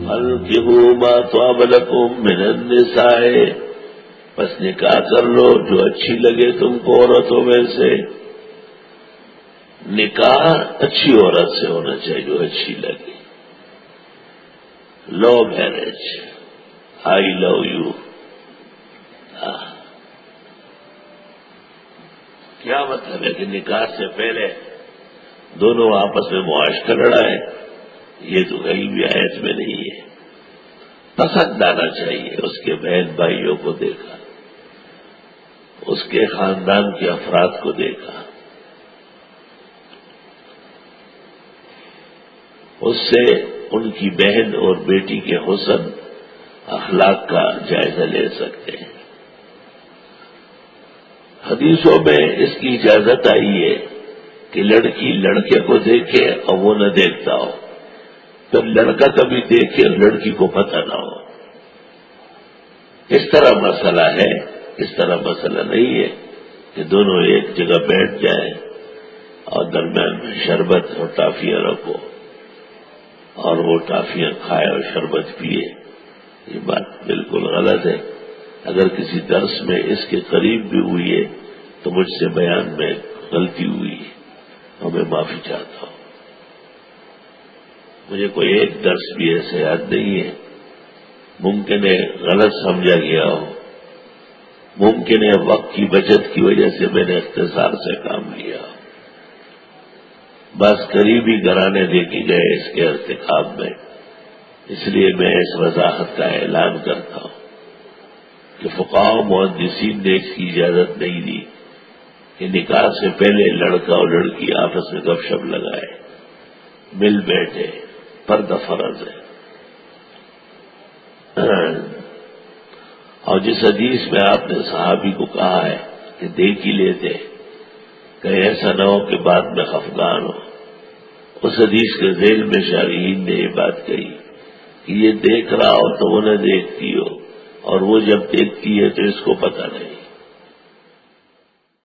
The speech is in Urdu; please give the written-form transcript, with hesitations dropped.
فانکحوا ما طاب لکم من النساء، بس نکاح کر لو جو اچھی لگے تم کو عورتوں میں سے. نکاح اچھی عورت سے ہونا چاہیے جو اچھی لگے. Love marriage, I love you. کیا مطلب ہے کہ نکاح سے پہلے دونوں آپس میں معاشقہ لڑائے؟ یہ تو کہیں بھی آیت میں نہیں ہے. پسند آنا چاہیے. اس کے بہن بھائیوں کو دیکھا، اس کے خاندان کے افراد کو دیکھا، اس سے ان کی بہن اور بیٹی کے حسن اخلاق کا جائزہ لے سکتے ہیں. حدیثوں میں اس کی اجازت آئی ہے کہ لڑکی لڑکے کو دیکھے اور وہ نہ دیکھتا ہو، پھر لڑکا کبھی دیکھے اور لڑکی کو پتہ نہ ہو. اس طرح مسئلہ ہے. اس طرح مسئلہ نہیں ہے کہ دونوں ایک جگہ بیٹھ جائیں اور درمیان میں شربت اور ٹافیاں رکھو اور وہ ٹافیاں کھائے اور شربت پیے. یہ بات بالکل غلط ہے. اگر کسی درس میں اس کے قریب بھی ہوئی ہے تو مجھ سے بیان میں غلطی ہوئی ہے اور میں معافی چاہتا ہوں. مجھے کوئی ایک درس بھی ایسے یاد نہیں ہے. ممکن ہے غلط سمجھا گیا ہو، ممکن ہے وقت کی بچت کی وجہ سے میں نے اختصار سے کام لیا ہو. بس قریبی گھرانے دیکھے گئے اس کے ارتکاب میں. اس لیے میں اس وضاحت کا اعلان کرتا ہوں کہ فقہاء و محدثین نے اس کی اجازت نہیں دی کہ نکاح سے پہلے لڑکا اور لڑکی آپس میں گپ شپ لگائے، مل بیٹھے. پردہ فرض ہے. اور جس حدیث میں آپ نے صحابی کو کہا ہے کہ دیکھ ہی لیتے، کہیں ایسا نہ ہو کہ بعد میں خفگان ہو، اس حدیث کے ذیل میں شارحین نے یہ بات کہی کہ یہ دیکھ رہا ہو تو وہ نہ دیکھتی ہو، اور وہ جب دیکھتی ہے تو اس کو پتہ نہیں.